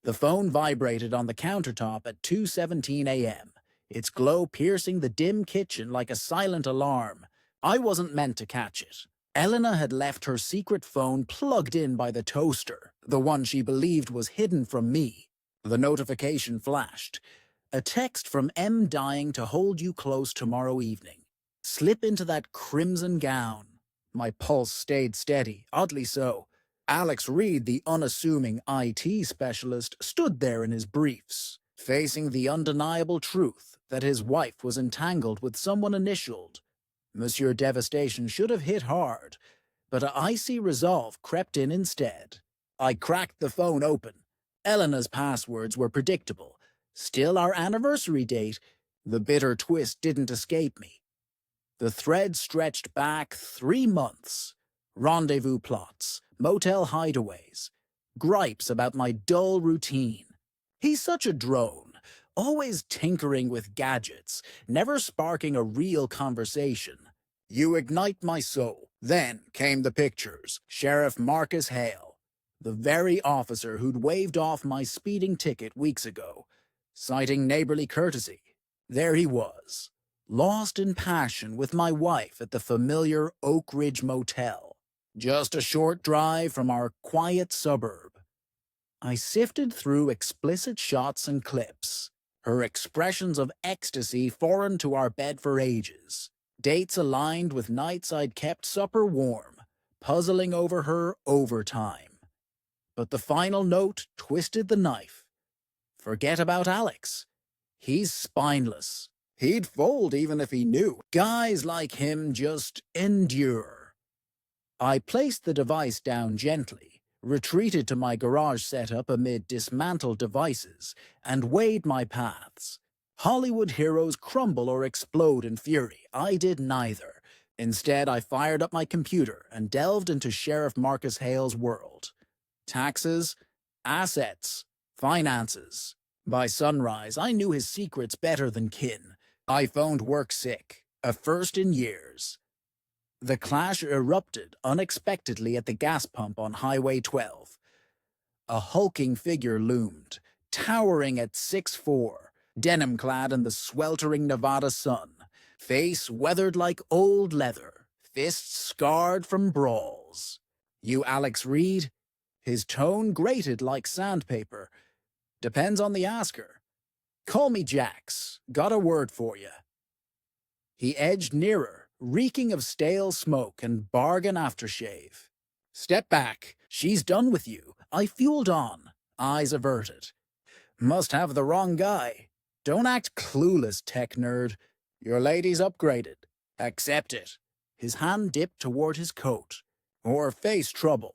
The phone vibrated on the countertop at 2:17 a.m., its glow piercing the dim kitchen like a silent alarm. I wasn't meant to catch it. Elena had left her secret phone plugged in by the toaster, the one she believed was hidden from me. The notification flashed. A text from M dying to hold you close tomorrow evening. Slip into that crimson gown. My pulse stayed steady, oddly so. Alex Reed, the unassuming IT specialist, stood there in his briefs, facing the undeniable truth that his wife was entangled with someone initialed. Monsieur Devastation should have hit hard, but an icy resolve crept in instead. I cracked the phone open. Elena's passwords were predictable. Still our anniversary date. The bitter twist didn't escape me. The thread stretched back 3 months. Rendezvous plots, motel hideaways, gripes about my dull routine. He's such a drone, always tinkering with gadgets, never sparking a real conversation. You ignite my soul. Then came the pictures. Sheriff Marcus Hale, the very officer who'd waved off my speeding ticket weeks ago, citing neighborly courtesy. There he was, lost in passion with my wife at the familiar Oak Ridge Motel, just a short drive from our quiet suburb. I sifted through explicit shots and clips, her expressions of ecstasy foreign to our bed for ages, dates aligned with nights I'd kept supper warm, puzzling over her overtime. But the final note twisted the knife. Forget about Alex. He's spineless. He'd fold even if he knew. Guys like him just endure. I placed the device down gently, retreated to my garage setup amid dismantled devices, and weighed my paths. Hollywood heroes crumble or explode in fury. I did neither. Instead, I fired up my computer and delved into Sheriff Marcus Hale's world. Taxes, assets, finances. By sunrise, I knew his secrets better than kin. I phoned work sick, a first in years. The clash erupted unexpectedly at the gas pump on Highway 12. A hulking figure loomed, towering at 6'4", denim-clad in the sweltering Nevada sun, face weathered like old leather, fists scarred from brawls. You Alex Reed? His tone grated like sandpaper. Depends on the asker. Call me Jax. Got a word for you. He edged nearer, reeking of stale smoke and bargain aftershave. Step back. She's done with you. I fueled on, eyes averted. Must have the wrong guy. Don't act clueless, tech nerd. Your lady's upgraded. Accept it. His hand dipped toward his coat. Or face trouble.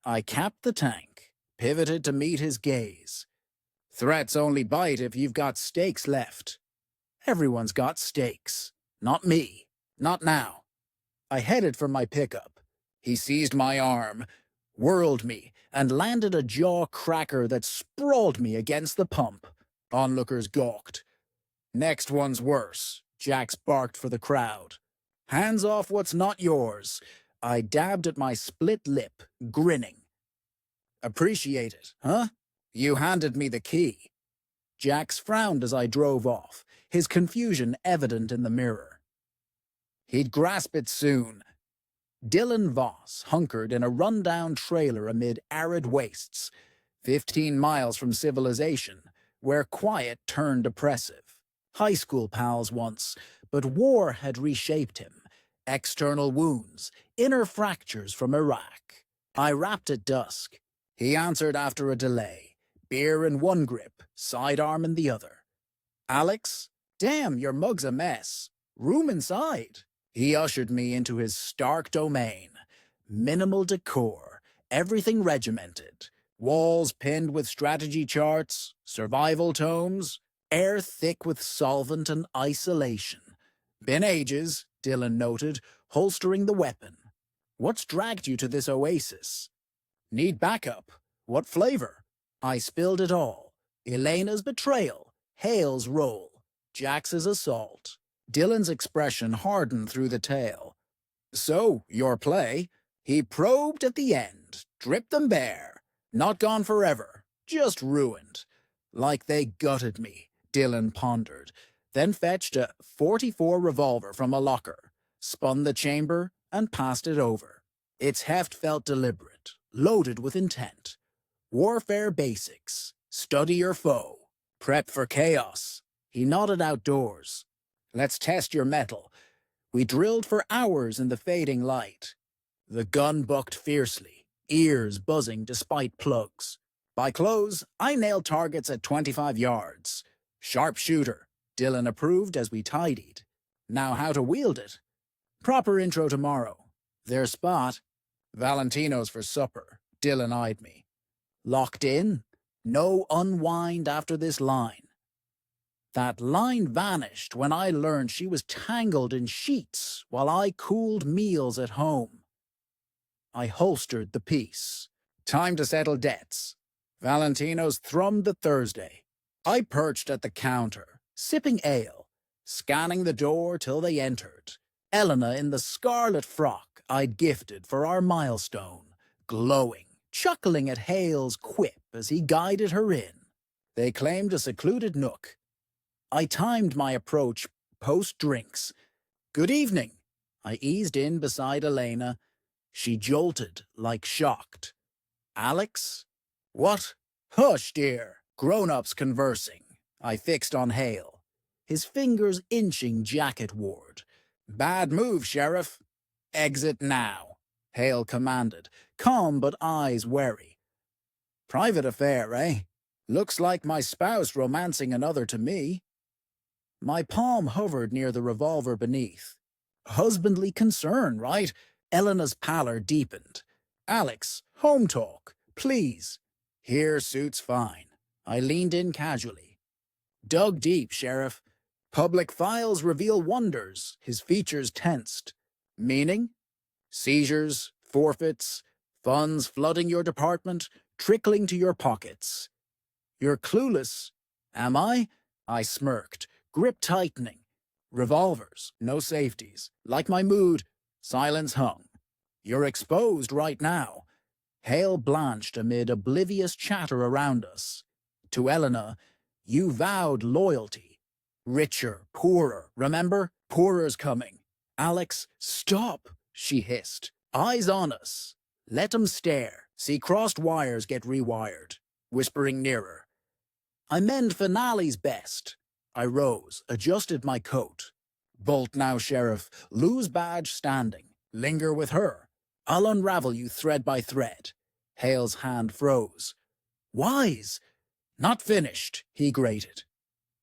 I capped the tank, pivoted to meet his gaze. Threats only bite if you've got stakes left. Everyone's got stakes. Not me. Not now. I headed for my pickup. He seized my arm, whirled me, and landed a jaw cracker that sprawled me against the pump. Onlookers gawked. Next one's worse, Jax barked for the crowd. Hands off what's not yours. I dabbed at my split lip, grinning. Appreciate it, huh? You handed me the key. Jax frowned as I drove off, his confusion evident in the mirror. He'd grasp it soon. Dylan Voss hunkered in a rundown trailer amid arid wastes, 15 miles from civilization, where quiet turned oppressive. High school pals once, but war had reshaped him. External wounds, inner fractures from Iraq. I rapped at dusk. He answered after a delay, beer in one grip, sidearm in the other. Alex? Damn, your mug's a mess. Room inside. He ushered me into his stark domain. Minimal decor, everything regimented. Walls pinned with strategy charts, survival tomes, air thick with solvent and isolation. Been ages, Dylan noted, holstering the weapon. What's dragged you to this oasis? Need backup. What flavor? I spilled it all. Elena's betrayal, Hale's role, Jax's assault. Dylan's expression hardened through the tale. So, your play? He probed at the end, stripped them bare. Not gone forever, Just ruined. Like they gutted me, Dylan pondered, then fetched a .44 revolver from a locker, spun the chamber, and passed it over. Its heft felt deliberate, loaded with intent. Warfare basics. Study your foe. Prep for chaos. He nodded outdoors. Let's test your mettle. We drilled for hours in the fading light. The gun bucked fiercely, ears buzzing despite plugs. By close, I nailed targets at 25 yards. Sharpshooter, Dylan approved as we tidied. Now how to wield it? Proper intro tomorrow. Their spot? Valentino's for supper. Dylan eyed me. Locked in? No unwind after this line. That line vanished when I learned she was tangled in sheets while I cooled meals at home. I holstered the piece. Time to settle debts. Valentino's thrummed the Thursday. I perched at the counter, sipping ale, scanning the door till they entered. Elena in the scarlet frock I'd gifted for our milestone, glowing, chuckling at Hale's quip as he guided her in. They claimed a secluded nook. I timed my approach post-drinks. Good evening. I eased in beside Elena. She jolted, like shocked. Alex? What? Hush, dear. Grown-ups conversing. I fixed on Hale, his fingers inching jacket-ward. Bad move, Sheriff. Exit now, Hale commanded, calm but eyes wary. Private affair, eh? Looks like my spouse romancing another to me. My palm hovered near the revolver beneath. Husbandly concern, right? Elena's pallor deepened. Alex, home talk, please. Here suits fine. I leaned in casually. Dug deep, Sheriff. Public files reveal wonders, his features tensed. Meaning? Seizures, forfeits, funds flooding your department, trickling to your pockets. You're clueless. Am I? I smirked, grip tightening. Revolvers, no safeties. Like my mood, silence hung. You're exposed right now. Hale blanched amid oblivious chatter around us. To Elena, you vowed loyalty. Richer, poorer, remember? Poorer's coming. Alex, stop, she hissed. Eyes on us. Let 'em stare. See crossed wires get rewired. Whispering nearer. I mend finales best. I rose, adjusted my coat. Bolt now, Sheriff. Lose badge standing. Linger with her. I'll unravel you thread by thread. Hale's hand froze. Wise. Not finished, he grated.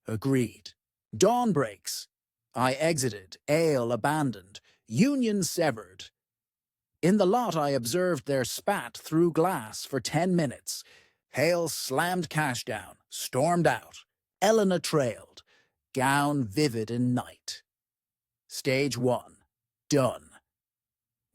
Agreed. Dawn breaks. I exited, ale abandoned, union severed. In the lot I observed their spat through glass for 10 minutes. Hale slammed cash down, stormed out. Elena trailed, gown vivid in night. Stage 1. Done.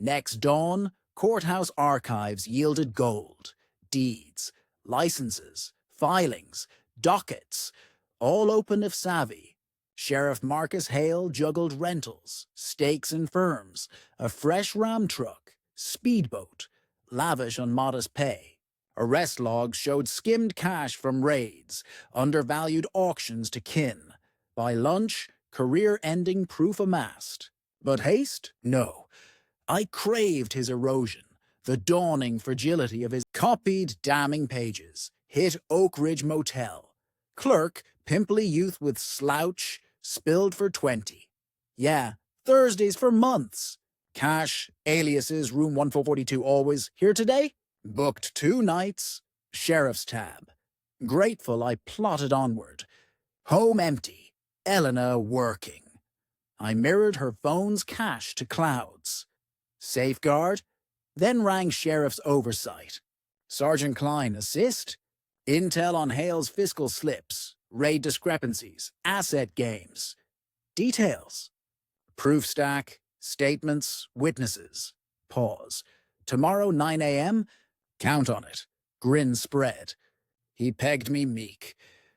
Next dawn, courthouse archives yielded gold. Deeds, licenses, filings, dockets, all open if savvy. Sheriff Marcus Hale juggled rentals, stakes in firms, a fresh ram truck, speedboat, lavish on modest pay. Arrest logs showed skimmed cash from raids, undervalued auctions to kin. By lunch, career-ending proof amassed. But haste? No. I craved his erosion, the dawning fragility of his copied damning pages. Hit Oak Ridge Motel. Clerk, pimply youth with slouch, spilled for 20. Yeah, Thursdays for months. Cash, aliases, room 1442 always. Here today? Booked 2 nights. Sheriff's tab. Grateful I plotted onward. Home empty. Elena working. I mirrored her phone's cash to clouds. Safeguard? Then rang Sheriff's oversight. Sergeant Klein, assist? Intel on Hale's fiscal slips, raid discrepancies, asset games. Details. Proof stack, statements, witnesses. Pause. Tomorrow 9 a.m.? Count on it. Grin spread. He pegged me meek.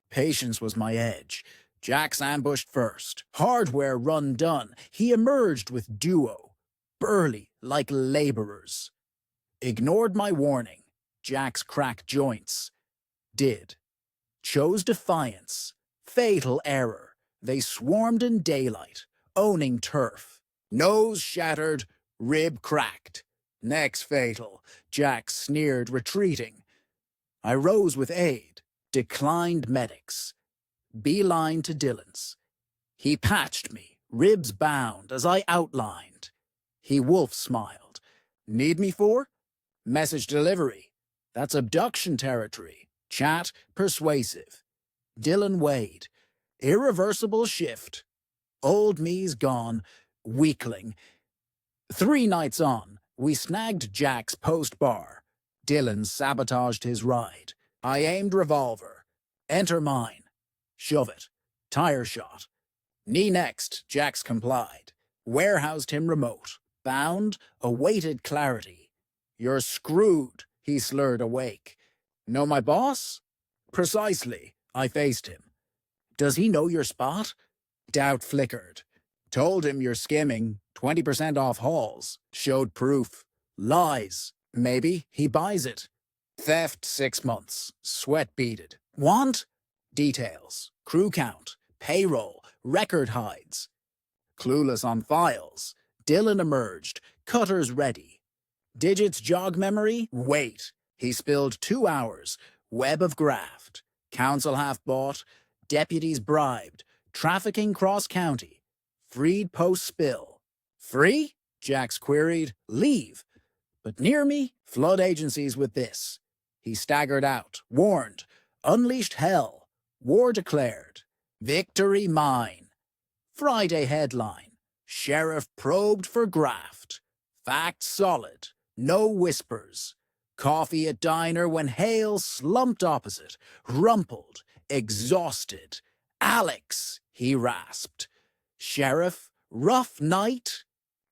Patience was my edge. Jax ambushed first. Hardware run done. He emerged with duo. Burly, like laborers. Ignored my warning. Jax cracked joints. Did. Chose defiance. Fatal error. They swarmed in daylight, owning turf. Nose shattered, rib cracked. Neck's fatal. Jack sneered, retreating. I rose with aid. Declined medics. Beeline to Dylan's. He patched me, ribs bound, as I outlined. He wolf smiled. Need me for? Message delivery. That's abduction territory. Chat persuasive. Dylan weighed. Irreversible shift. Old me's gone. Weakling. 3 nights on, we snagged Jack's post-bar. Dylan sabotaged his ride. I aimed revolver. Enter mine. Shove it. Tire shot. Knee next, Jax complied. Warehoused him remote. Bound, awaited clarity. You're screwed, he slurred awake. Know my boss? Precisely, I faced him. Does he know your spot? Doubt flickered. Told him you're skimming, 20% off hauls. Showed proof. Lies. Maybe he buys it. Theft 6 months. Sweat beaded. Want? Details. Crew count. Payroll. Record hides. Clueless on files. Dylan emerged. Cutters ready. Digits jog memory? Wait. He spilled 2 hours. Web of graft. Council half bought. Deputies bribed. Trafficking cross-county. Freed post-spill. Free? Jax queried. Leave. But near me, flood agencies with this. He staggered out, warned. Unleashed hell. War declared. Victory mine. Friday headline. Sheriff probed for graft. Facts solid. No whispers. Coffee at diner when Hale slumped opposite. Rumpled. Exhausted. Alex, he rasped. Sheriff, rough night?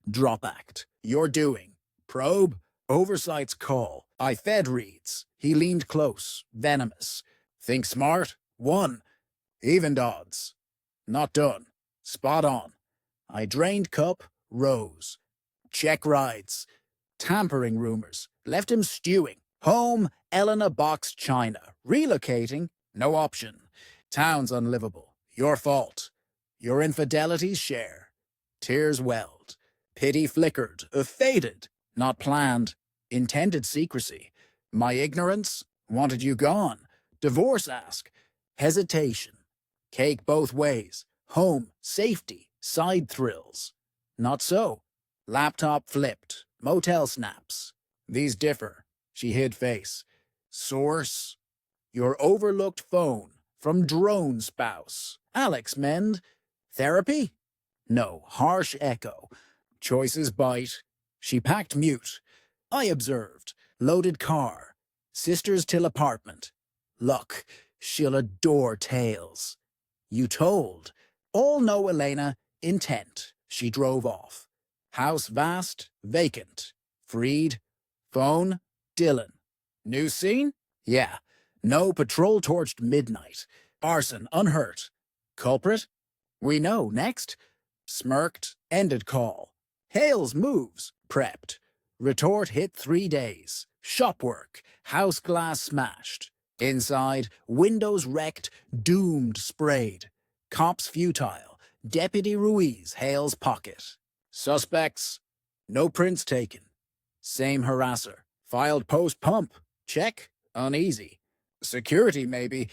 Drop act. You're doing. Probe. Oversight's call. I fed reads. He leaned close. Venomous. Think smart? 1. Evened odds. Not done. Spot on. I drained cup. Rose. Check rides. Tampering rumors. Left him stewing. Home. Elena box China. Relocating. No option. Town's unlivable. Your fault. Your infidelities share. Tears welled. Pity flickered. Faded. Not planned. Intended secrecy. My ignorance? Wanted you gone. Divorce ask. Hesitation. Cake both ways. Home. Safety. Side thrills. Not so. Laptop flipped. Motel snaps. These differ. She hid face. Source. Your overlooked phone. From drone spouse. Alex mend. Therapy? No. Harsh echo. Choices bite. She packed mute. I observed. Loaded car. Sisters till apartment. Luck. She'll adore tales. You told. All know Elena. Intent. She drove off. House vast. Vacant. Freed. Phone. Dylan. New scene? Yeah. No patrol torched midnight. Arson unhurt. Culprit? We know. Next. Smirked. Ended call. Hales moves. Prepped. Retort hit 3 days. Shop work. House glass smashed. Inside. Windows wrecked. Doomed sprayed. Cops futile. Deputy Ruiz Hale's pocket. Suspects. No prints taken. Same harasser. Filed post-pump. Check. Uneasy. Security, maybe.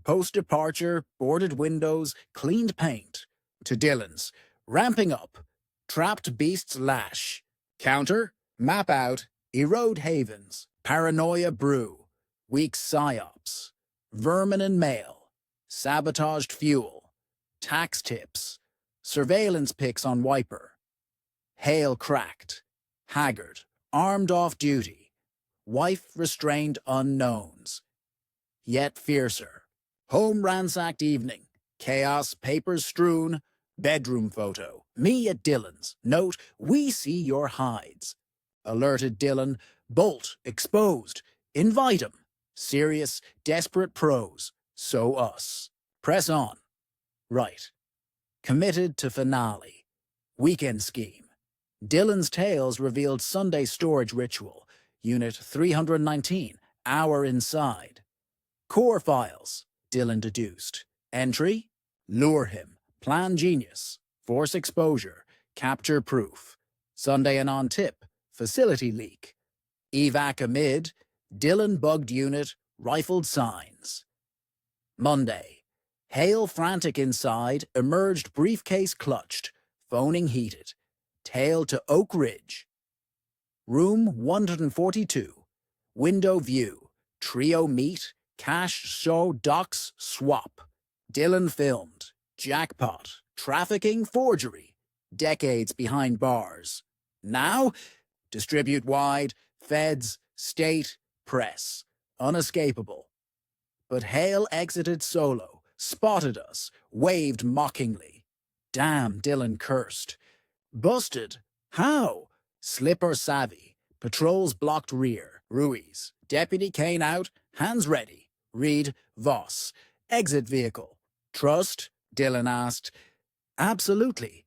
Post-departure. Boarded windows. Cleaned paint. To Dylan's. Ramping up. Trapped beasts lash. Counter. Map out. Erode havens. Paranoia brew. Weak psyops. Vermin and mail. Sabotaged fuel. Tax tips. Surveillance pics on wiper. Hale cracked. Haggard. Armed off duty. Wife restrained unknowns. Yet fiercer. Home ransacked evening. Chaos, papers strewn. Bedroom photo. Me at Dylan's. Note, we see your hides. Alerted Dylan. Bolt. Exposed. Invite 'em. Serious, desperate prose. So us. Press on. Right. Committed to finale. Weekend scheme. Dylan's tales revealed Sunday storage ritual. Unit 319. Hour inside. Core files, Dylan deduced. Entry, lure him. Plan genius. Force exposure. Capture proof. Sunday and on tip, facility leak. Evac amid, Dylan bugged unit, rifled signs. Monday, Hale frantic inside, emerged briefcase clutched, phoning heated. Tail to Oak Ridge. Room 142. Window view. Trio meet. Cash show docs swap. Dylan filmed. Jackpot. Trafficking forgery. Decades behind bars. Now, distribute wide. Feds, state, press. Unescapable. But Hale exited solo, spotted us, waved mockingly. Damn, Dylan cursed. Busted. How? Slipper savvy. Patrols blocked rear. Ruiz. Deputy Kane out. Hands ready. Reed. Voss. Exit vehicle. Trust? Dylan asked. Absolutely.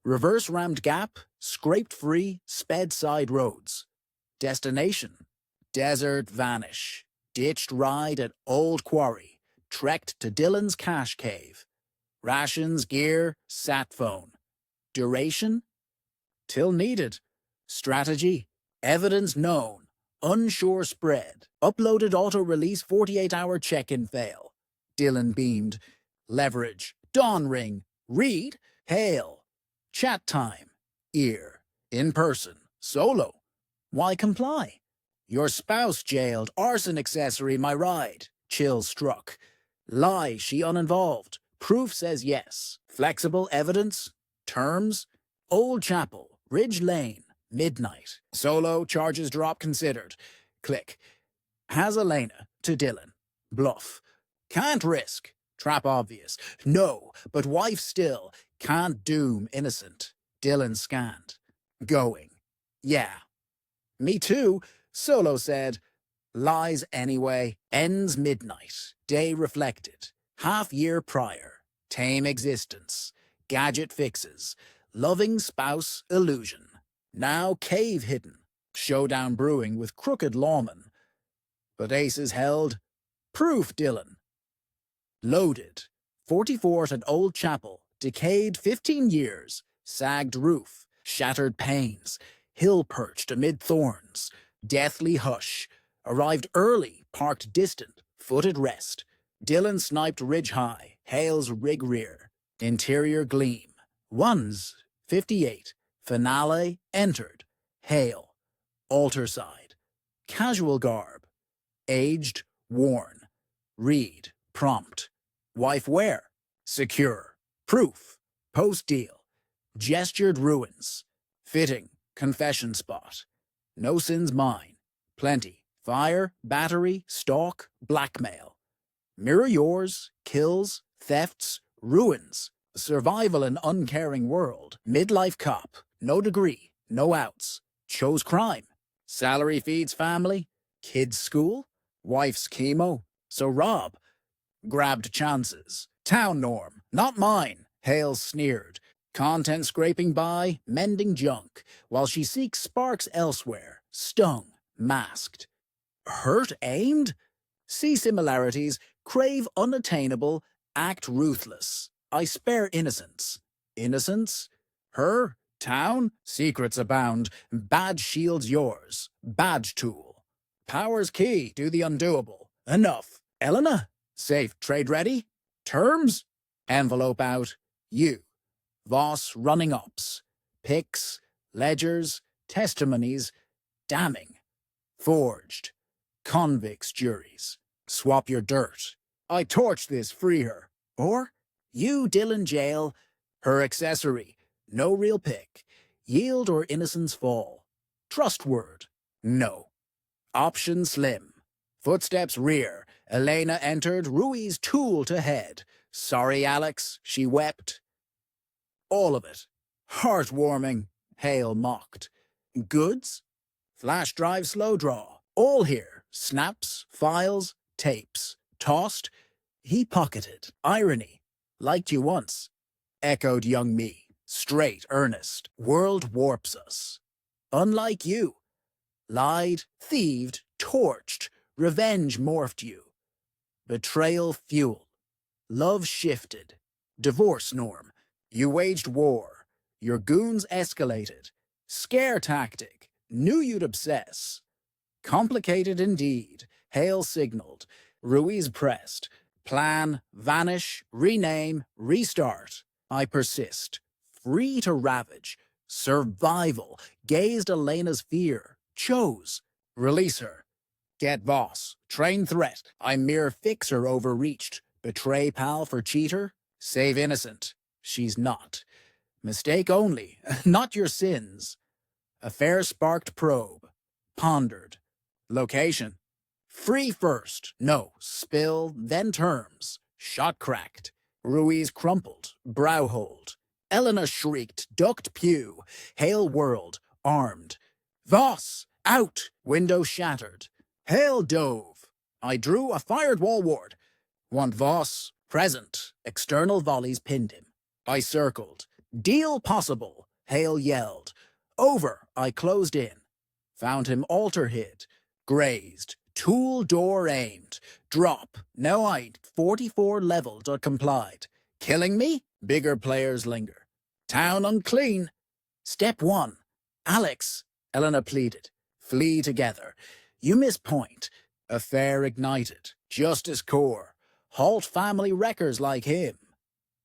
Reverse rammed gap. Scraped free. Sped side roads. Destination. Desert vanish. Ditched ride at Old Quarry. Trekked to Dylan's cash cave. Rations, gear, sat phone. Duration? Till needed. Strategy? Evidence known. Unsure spread. Uploaded auto-release 48-hour check-in fail. Dylan beamed. Leverage. Dawn ring. Read. Hail. Chat time. Ear. In person. Solo. Why comply? Your spouse jailed. Arson accessory my ride. Chill struck. Lie she uninvolved. Proof says yes. Flexible evidence? Terms? Old Chapel. Ridge Lane. Midnight. Solo, charges drop considered. Click. Has Elena to Dylan. Bluff. Can't risk. Trap obvious. No, but wife still. Can't doom innocent. Dylan scanned. Going. Yeah. Me too. Solo said. Lies anyway. Ends midnight. Day reflected. Half year prior. Tame existence. Gadget fixes. Loving spouse illusion. Now cave hidden. Showdown brewing with crooked lawman. But aces held. Proof, Dylan. Loaded. 44th at Old Chapel. Decayed 15 years. Sagged roof. Shattered panes. Hill perched amid thorns. Deathly hush. Arrived early. Parked distant. Foot at rest. Dylan sniped ridge high. Hale's rig rear. Interior gleam. Ones. 58. Finale entered. Hale. Altar side. Casual garb. Aged. Worn. Read. Prompt. Wife where? Secure. Proof. Post deal. Gestured ruins. Fitting. Confession spot. No sins mine. Plenty. Fire, battery, stalk, blackmail. Mirror yours. Kills, thefts, ruins. Survival in uncaring world. Midlife cop. No degree. No outs. Chose crime. Salary feeds family. Kids school. Wife's chemo. So rob. Grabbed chances. Town norm. Not mine. Hale sneered. Content scraping by, mending junk, while she seeks sparks elsewhere. Stung. Masked. Hurt aimed? See similarities. Crave unattainable. Act ruthless. I spare innocence. Innocence? Her? Town? Secrets abound. Badge shields yours. Badge tool. Power's key. Do the undoable. Enough. Elena? Safe. Trade ready? Terms? Envelope out. You. Voss running ops. Pics. Ledgers. Testimonies. Damning. Forged. Convicts juries. Swap your dirt. I torch this, free her. Or, you Dylan jail. Her accessory. No real pick. Yield or innocence fall. Trust word. No. Option slim. Footsteps rear. Elena entered, Ruiz tool to head. Sorry, Alex, she wept. All of it. Heartwarming. Hale mocked. Goods? Flash drive slow draw. All here. Snaps, files, tapes. Tossed. He pocketed. Irony. Liked you once. Echoed young me. Straight, earnest. World warps us. Unlike you. Lied, thieved, torched. Revenge morphed you. Betrayal fuel. Love shifted. Divorce norm. You waged war. Your goons escalated. Scare tactic. Knew you'd obsess. Complicated indeed. Hale signaled. Ruiz pressed. Plan, vanish, rename, restart. I persist. Free to ravage. Survival. Gazed Elena's fear. Chose. Release her. Get boss. Train threat. I'm mere fixer overreached. Betray pal for cheater? Save innocent. She's not. Mistake only, not your sins. Affair sparked probe. Pondered. Location. Free first. No. Spill, then terms. Shot cracked. Ruiz crumpled. Brow hold. Elena shrieked. Ducked pew. Hale whirled. Armed. Voss! Out! Window shattered. Hale dove. I drew a fired wall ward. Want Voss? Present. External volleys pinned him. I circled. Deal possible. Hale yelled. Over. I closed in. Found him altar hid. Grazed. Tool door aimed. Drop. Now I 44 leveled or complied. Killing me? Bigger players linger. Town unclean. Step 1. Alex. Elena pleaded. Flee together. You miss point. Affair ignited. Justice core. Halt family wreckers like him.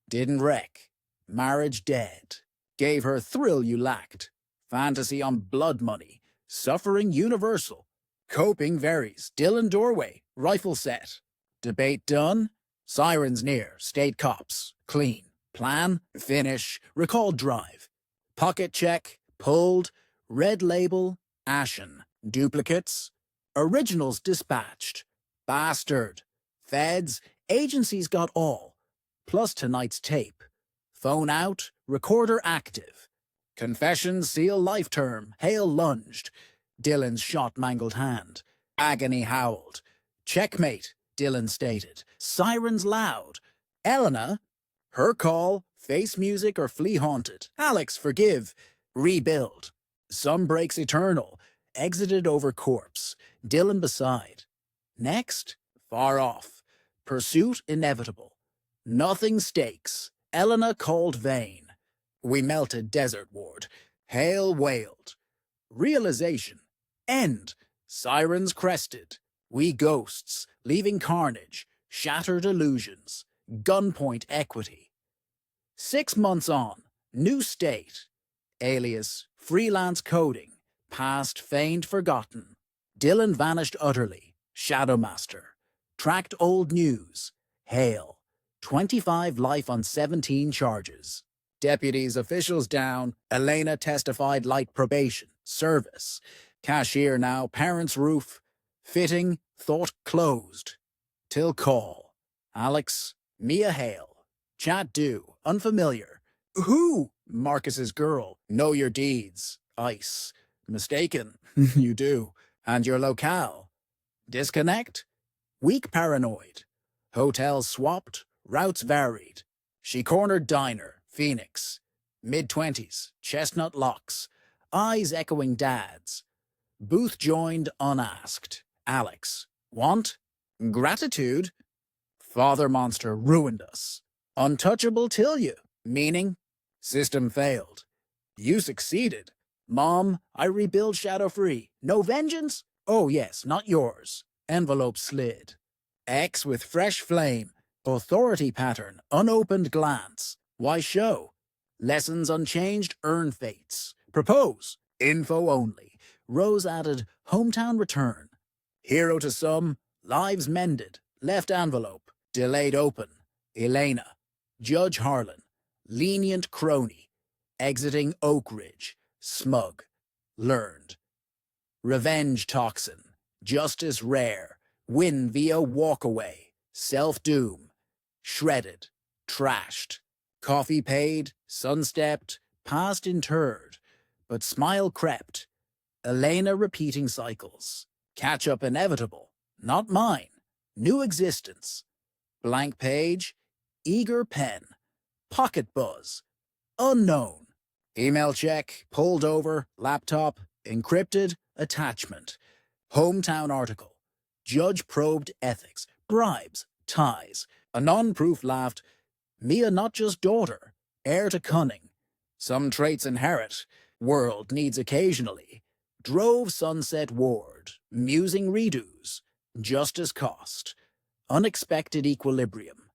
Didn't wreck. Marriage dead. Gave her thrill you lacked. Fantasy on blood money. Suffering universal. Coping varies. Dylan doorway. Rifle set. Debate done. Sirens near. State cops. Clean. Plan. Finish. Recall drive. Pocket check. Pulled. Red label. Ashen. Duplicates. Originals dispatched. Bastard. Feds. Agencies got all. Plus tonight's tape. Phone out. Recorder active. Confession seal life term. Hale lunged. Dylan's shot mangled hand. Agony howled. Checkmate, Dylan stated. Sirens loud. Elena. Her call. Face music or flee haunted. Alex, forgive. Rebuild. Some breaks eternal. Exited over corpse. Dylan beside. Next. Far off. Pursuit inevitable. Nothing stakes. Elena called vain. We melted desert ward. Hale wailed. Realization. End. Sirens crested. We ghosts. Leaving carnage. Shattered illusions. Gunpoint equity. 6 months on. New state. Alias. Freelance coding. Past feigned forgotten. Dylan vanished utterly. Shadowmaster. Tracked old news. Hale. 25 life on 17 charges. Deputies, officials down. Elena testified light probation. Service. Cashier now. Parents' roof. Fitting. Thought closed. Till call. Alex. Mia Hale. Chat due. Unfamiliar. Who? Marcus's girl. Know your deeds. Ice. Mistaken. You do. And your locale. Disconnect? Weak paranoid. Hotels swapped. Routes varied. She cornered diner. Phoenix. Mid-20s. Chestnut locks. Eyes echoing dad's. Booth joined unasked. Alex. Want? Gratitude? Father monster ruined us. Untouchable till you. Meaning? System failed. You succeeded. Mom, I rebuild shadow-free. No vengeance? Oh yes, not yours. Envelope slid. X with fresh flame. Authority pattern. Unopened glance. Why show? Lessons unchanged, earn fates. Propose. Info only. Rose added, hometown return. Hero to some. Lives mended. Left envelope. Delayed open. Elena. Judge Harlan. Lenient crony. Exiting Oak Ridge. Smug. Learned. Revenge toxin. Justice rare. Win via walkaway. Self-doom. Shredded. Trashed. Coffee paid. Sun stepped. Past interred. But smile crept. Elena repeating cycles. Catch up inevitable. Not mine. New existence. Blank page. Eager pen. Pocket buzz. Unknown. Email check. Pulled over. Laptop. Encrypted. Attachment. Hometown article. Judge probed ethics. bribes, ties. A non-proof laughed, Mia not just daughter, heir to cunning. Some traits inherit, world needs occasionally. Drove Sunset Ward, musing redos, justice cost, unexpected equilibrium,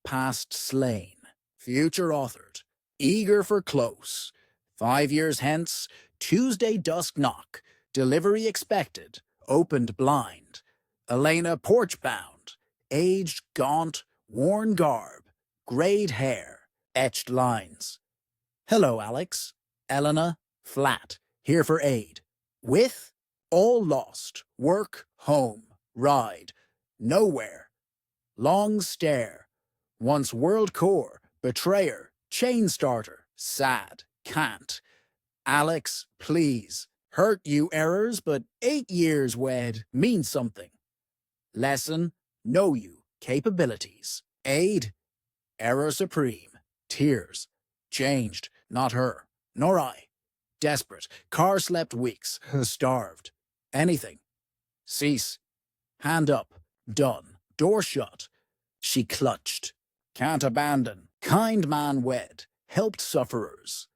past slain, future authored, eager for close. 5 years hence, Tuesday dusk knock, delivery expected, opened blind. Elena porch bound, aged, gaunt, worn garb, grayed hair, etched lines. Hello, Alex. Elena, flat, here for aid. With? All lost. Work, home, ride. Nowhere. Long stare. Once world core, betrayer, chain starter, sad, can't. Alex, please. Hurt you errors, but 8 years wed means something. Lesson, know you, capabilities. Aid, error supreme. Tears. Changed, not her, nor I. Desperate, car slept weeks, starved. Anything. Cease. Hand up. Done. Door shut. She clutched. Can't abandon. Kind man wed. Helped sufferers.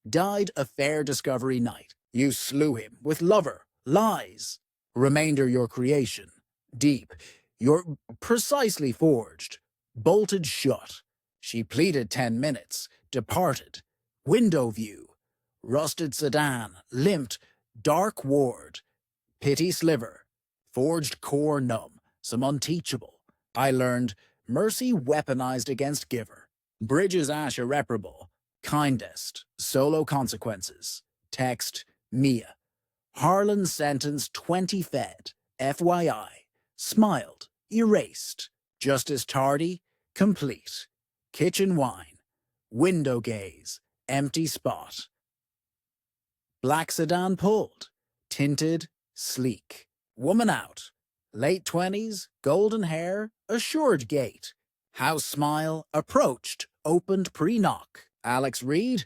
Died a fair discovery night. You slew him with lover. Lies. Remainder your creation. Deep. You're precisely forged. Bolted shut. She pleaded 10 minutes. Departed. Window view. Rusted sedan. Limped. Dark ward. Pity sliver. Forged core numb. Some unteachable. I learned mercy weaponized against giver. Bridges ash irreparable. Kindest. Solo consequences. Text. Mia. Harlan sentenced 20 fed. FYI. Smiled. Erased. Justice tardy. Complete. Kitchen wine. Window gaze. Empty spot. Black sedan pulled. Tinted. Sleek. Woman out. Late 20s. Golden hair. Assured gait. House smile. Approached. Opened pre-knock. Alex Reed?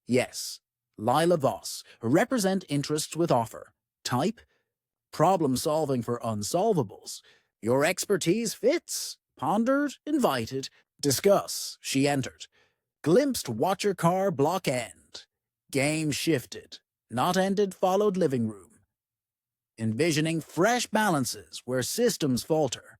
Yes. Lila Voss. Represent interests with offer. Type? Problem solving for unsolvables. Your expertise fits. Pondered. Invited. Discuss. She entered. Glimpsed watcher car block end. Game shifted. Not ended followed living room. Envisioning fresh balances where systems falter.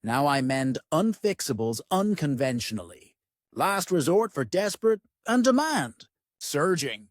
Now I mend unfixables unconventionally. Last resort for desperate and demand. Surging.